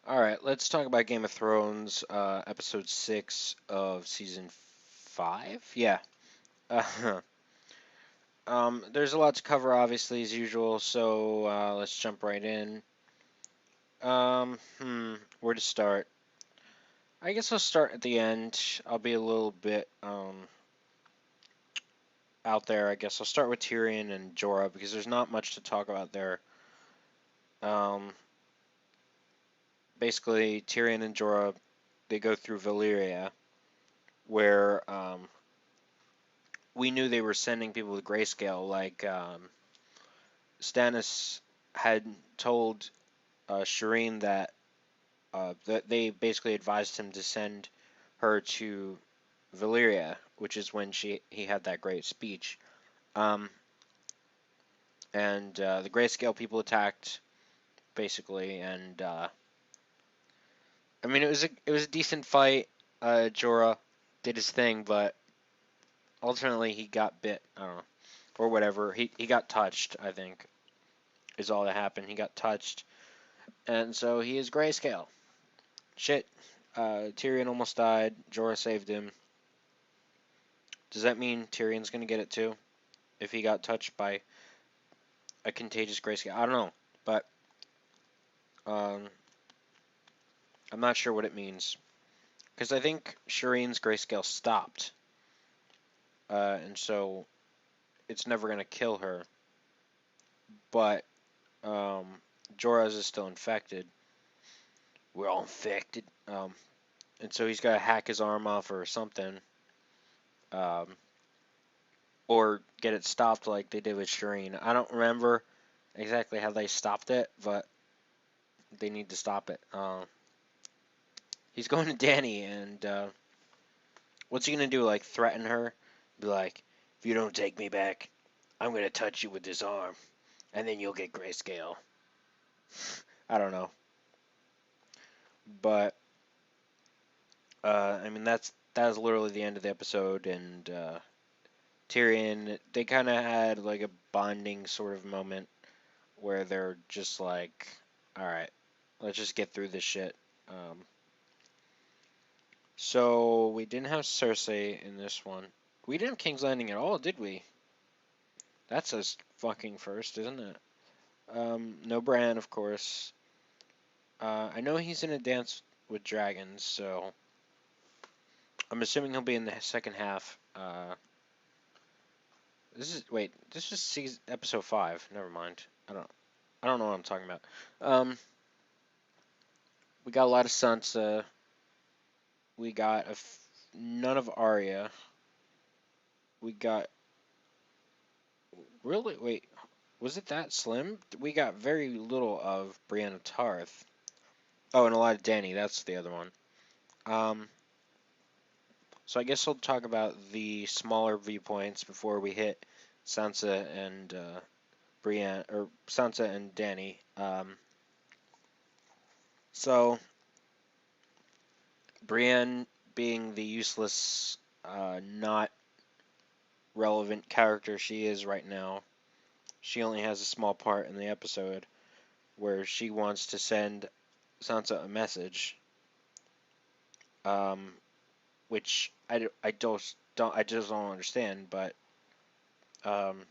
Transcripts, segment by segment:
Alright, let's talk about Game of Thrones, episode 6 of season 5? Yeah. Uh, there's a lot to cover, obviously, as usual, so let's jump right in. Where to start? I guess I'll start at the end. I'll be a little bit out there, I guess. I'll start with Tyrion and Jorah, because there's not much to talk about there. Um, Basically, Tyrion and Jorah, they go through Valyria, where we knew they were sending people with grayscale, like Stannis had told Shireen that they basically advised him to send her to Valyria, which is when he had that great speech. Um, and the grayscale people attacked basically, and I mean it was a decent fight. Jorah did his thing, but ultimately he got bit. I don't know, or whatever. He got touched. I think is all that happened. He got touched, and so he is grayscale. Shit. Tyrion almost died. Jorah saved him. Does that mean Tyrion's gonna get it too? If he got touched by a contagious grayscale? I don't know. But um, I'm not sure what it means. Because I think Shireen's grayscale stopped. And so it's never gonna kill her. But um, Jorah's is still infected. We're all infected. And so he's gotta hack his arm off or something. Um, or get it stopped like they did with Shireen. I don't remember exactly how they stopped it, but they need to stop it. He's going to Danny, and what's he gonna do? Like threaten her? Be like, if you don't take me back, I'm gonna touch you with this arm, and then you'll get grayscale. I don't know, but I mean that was literally the end of the episode, and Tyrion, they kind of had like a bonding sort of moment where they're just like, all right, let's just get through this shit. So we didn't have Cersei in this one. We didn't have King's Landing at all, did we? That's a fucking first, isn't it? No Bran, of course. I know he's in a Dance with Dragons, so I'm assuming he'll be in the second half. This is season episode 5. Never mind. I don't know what I'm talking about. We got a lot of Sansa. We got none of Arya. We got really wait. Was it that slim? We got very little of Brienne of Tarth. Oh, and a lot of Dany. That's the other one. Um, so I guess we'll talk about the smaller viewpoints before we hit Sansa and Brienne, or Sansa and Dany. So Brienne being the useless, not relevant character she is right now. She only has a small part in the episode where she wants to send Sansa a message, um, which I just don't understand. But um,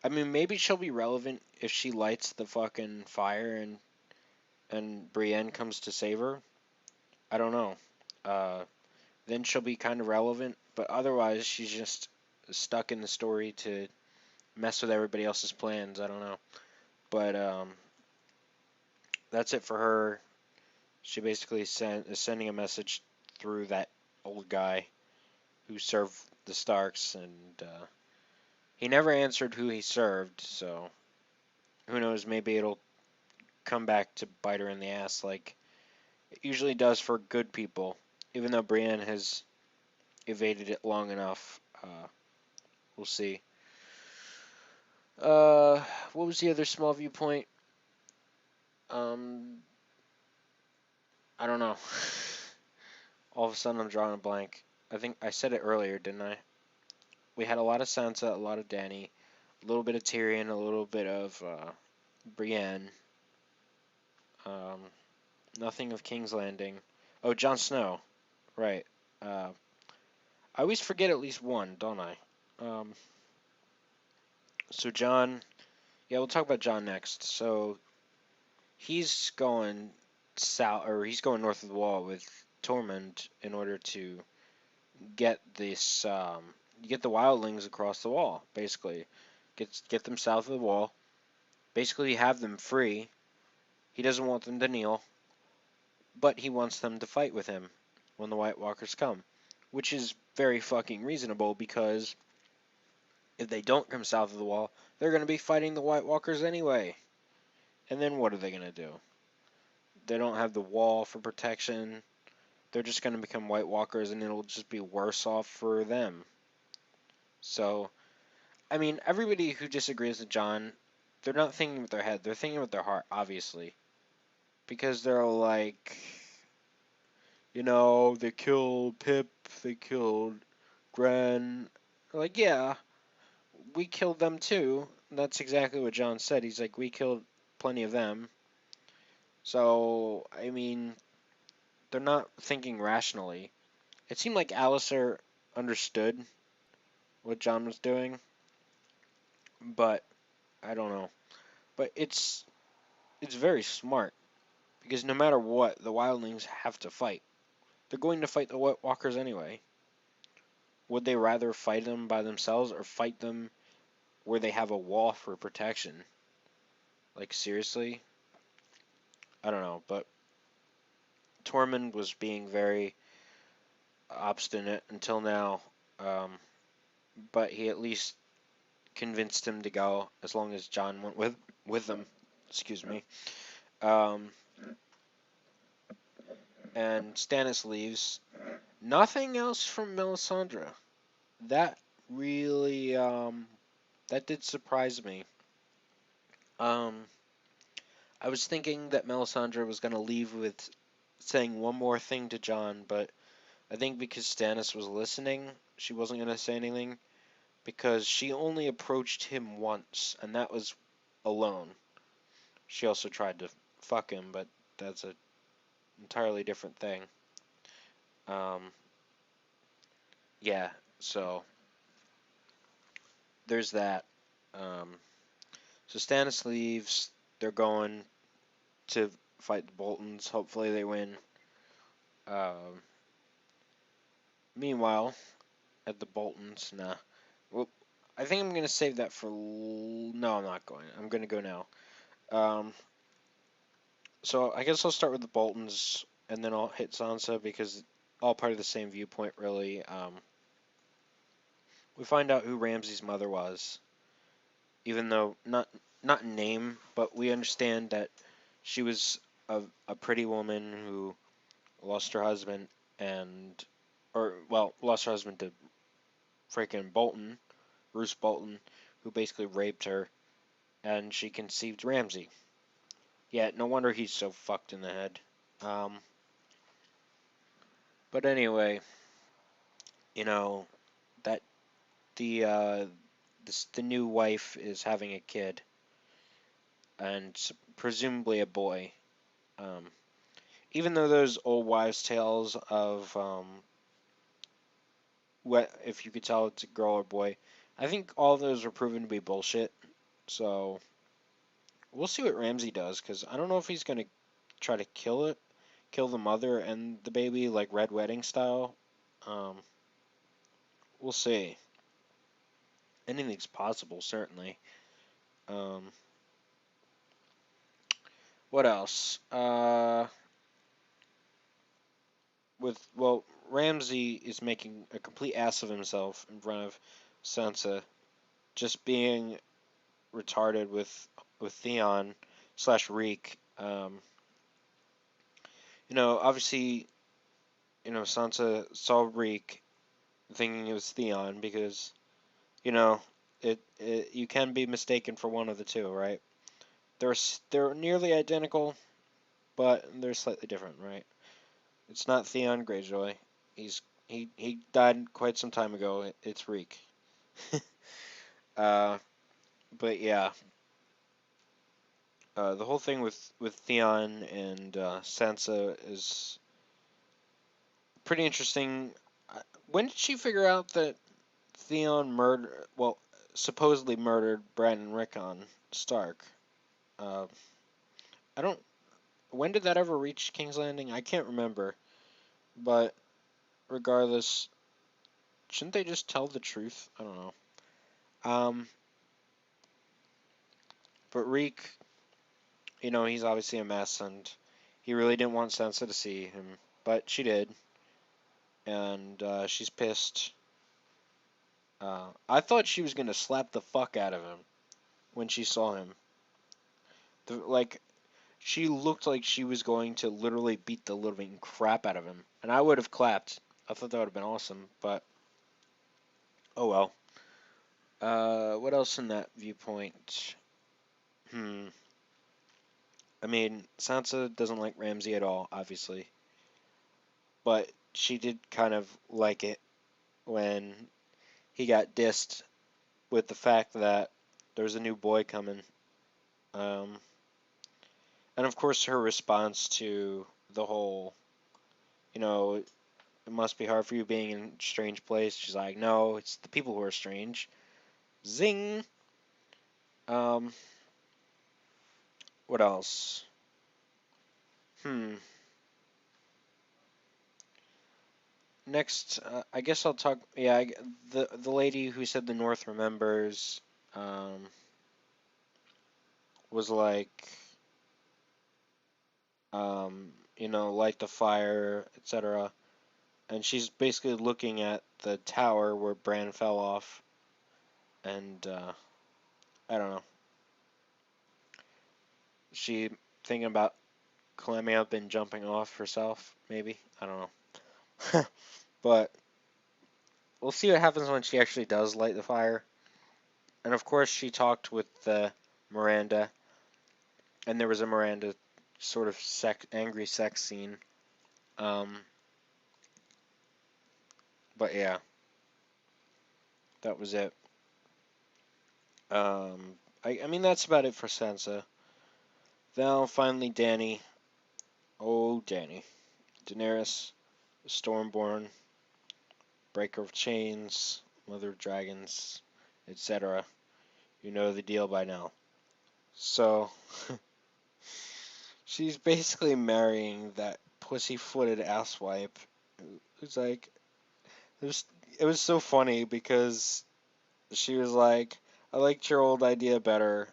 I mean, maybe she'll be relevant if she lights the fucking fire and Brienne comes to save her. I don't know. Uh, then she'll be kind of relevant, but otherwise she's just stuck in the story to mess with everybody else's plans. I don't know, but that's it for her. She basically is sending a message through that old guy who served the Starks, and he never answered who he served. So who knows? Maybe it'll come back to bite her in the ass, like it usually does for good people. Even though Brienne has evaded it long enough, we'll see. What was the other small viewpoint? Um, I don't know. All of a sudden, I'm drawing a blank. I think I said it earlier, didn't I? We had a lot of Sansa, a lot of Dany, a little bit of Tyrion, a little bit of Brienne. Um, Nothing of King's Landing. Oh, Jon Snow. Right. Uh, I always forget at least one, don't I? Um, so Jon. Yeah, we'll talk about Jon next. So he's going south, or he's going north of the wall with Tormund in order to get this, get the wildlings across the wall. Basically, get them south of the wall. Basically, have them free. He doesn't want them to kneel, but he wants them to fight with him when the White Walkers come, which is very fucking reasonable because if they don't come south of the wall, they're going to be fighting the White Walkers anyway. And then what are they going to do? They don't have the wall for protection. They're just going to become White Walkers and it'll just be worse off for them. So, I mean, everybody who disagrees with Jon, they're not thinking with their head, they're thinking with their heart, obviously. Because they're like, they killed Pip, they killed Gren. Like, yeah, we killed them too. That's exactly what Jon said. He's like, we killed plenty of them. So, I mean, they're not thinking rationally. It seemed like Alistair understood what Jon was doing, but I don't know. But it's very smart because no matter what, the wildlings have to fight. They're going to fight the White Walkers anyway. Would they rather fight them by themselves or fight them where they have a wall for protection? Like, seriously? I don't know, but Tormund was being very obstinate until now, um, but he at least convinced him to go as long as Jon went with them. Excuse me. Um, and Stannis leaves. Nothing else from Melisandre. That really that did surprise me. Um, I was thinking that Melisandre was gonna leave with saying one more thing to Jon, but I think because Stannis was listening, she wasn't gonna say anything because she only approached him once, and that was alone. She also tried to fuck him, but that's a entirely different thing. Um, yeah, so there's that. Um, so Stannis leaves. They're going to fight the Boltons. Hopefully they win. Um, Meanwhile, at the Boltons, nah. Well, I think I'm gonna save that for. No, I'm not going. I'm gonna go now. Um, so I guess I'll start with the Boltons, and then I'll hit Sansa because all part of the same viewpoint, really. We find out who Ramsay's mother was, even though not in name, but we understand that she was a pretty woman who lost her husband and, or well, lost her husband to freaking Bolton, Roose Bolton, who basically raped her, and she conceived Ramsay. Yeah, no wonder he's so fucked in the head. Um, but anyway, you know that the the new wife is having a kid, and presumably a boy. Um, Even though those old wives' tales of what if you could tell it's a girl or boy, I think all of those are proven to be bullshit. So we'll see what Ramsay does, because I don't know if he's gonna try to kill the mother and the baby like Red Wedding style. Um, we'll see. Anything's possible, certainly. Um, what else? Ramsay is making a complete ass of himself in front of Sansa, just being retarded with Theon slash Reek. Obviously, Sansa saw Reek thinking it was Theon because you know it you can be mistaken for one of the two, right? They're nearly identical, but they're slightly different, right? It's not Theon Greyjoy. He died quite some time ago. It's Reek. uh, but yeah, The whole thing with Theon and Sansa is pretty interesting. When did she figure out that Theon supposedly murdered Bran and Rickon Stark? Uh, I don't. When did that ever reach King's Landing? I can't remember. But regardless, shouldn't they just tell the truth? I don't know. Um, but Reek, he's obviously a mess, and he really didn't want Sansa to see him, but she did, and she's pissed. I thought she was gonna slap the fuck out of him when she saw him. Like, she looked like she was going to literally beat the living crap out of him, and I would have clapped. I thought that would have been awesome, but oh well. What else in that viewpoint? Hmm. I mean, Sansa doesn't like Ramsay at all, obviously, but she did kind of like it when he got dissed with the fact that there's a new boy coming. Um, and of course, her response to the whole, it must be hard for you being in a strange place. She's like, no, it's the people who are strange. Zing. Um, what else? Hmm. Next, I guess I'll talk. Yeah, the lady who said the North remembers, um, was like, light the fire, etc. And she's basically looking at the tower where Bran fell off, and I don't know. She thinking about climbing up and jumping off herself, maybe. I don't know. But we'll see what happens when she actually does light the fire. And of course, she talked with Miranda, and there was a Miranda sort of angry sex scene. Um, but yeah, that was it. I mean, that's about it for Sansa. Now, finally, Dany. Oh, Dany. Daenerys, Stormborn, Breaker of Chains, Mother of Dragons, etc. You know the deal by now. So, she's basically marrying that pussy-footed asswipe. Who's like, it was, it was so funny because she was like, I liked your old idea better.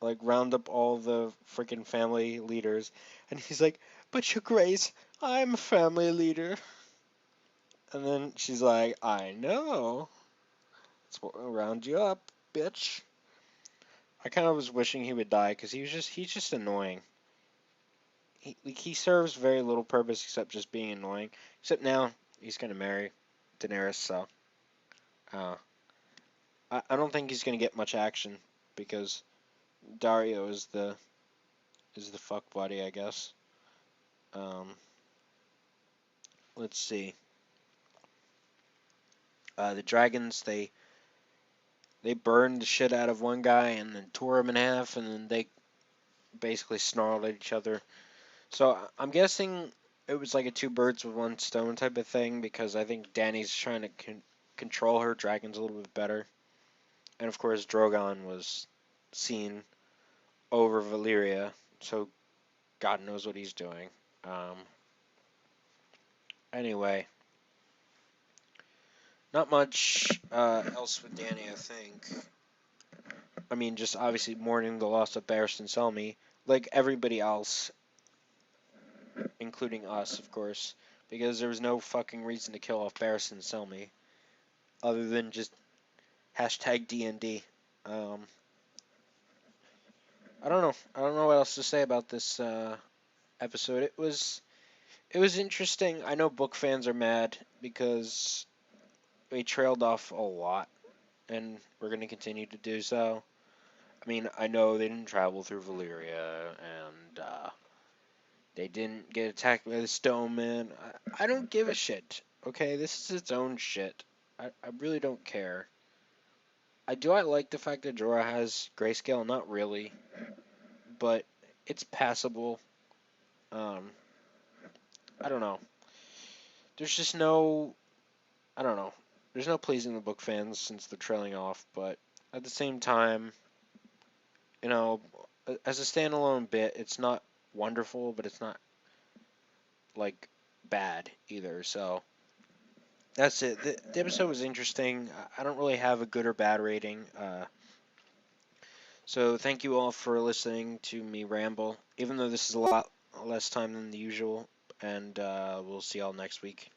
Like, round up all the freaking family leaders. And he's like, but your grace, I'm a family leader. And then she's like, I know. Let's round you up, bitch. I kind of was wishing he would die because he's just annoying. He serves very little purpose except just being annoying. Except now he's gonna marry Daenerys, so uh, I don't think he's gonna get much action because Dario is the fuck buddy, I guess. Um, let's see. The dragons they burned the shit out of one guy and then tore him in half, and then they basically snarled at each other. So I'm guessing it was like a two birds with one stone type of thing because I think Dany's trying to control her dragons a little bit better, and of course Drogon was seen over Valyria, so God knows what he's doing. Um, anyway, not much else with Dany, I think. I mean, just obviously mourning the loss of Barristan Selmy, like everybody else, including us, of course, because there was no fucking reason to kill off Barristan Selmy other than just hashtag DND. Um, I don't know. I don't know what else to say about this episode. It was interesting. I know book fans are mad because we trailed off a lot, and we're going to continue to do so. I mean, I know they didn't travel through Valyria, and they didn't get attacked by the Stoneman. I don't give a shit. Okay, this is its own shit. I really don't care. I like the fact that Jorah has grayscale. Not really, but it's passable. Um, I don't know. There's just no, I don't know. There's no pleasing the book fans since they're trailing off, but at the same time, you know, as a standalone bit, it's not wonderful, but it's not like bad either. So that's it. The episode was interesting. I don't really have a good or bad rating. So thank you all for listening to me ramble, even though this is a lot less time than the usual. And we'll see y'all next week.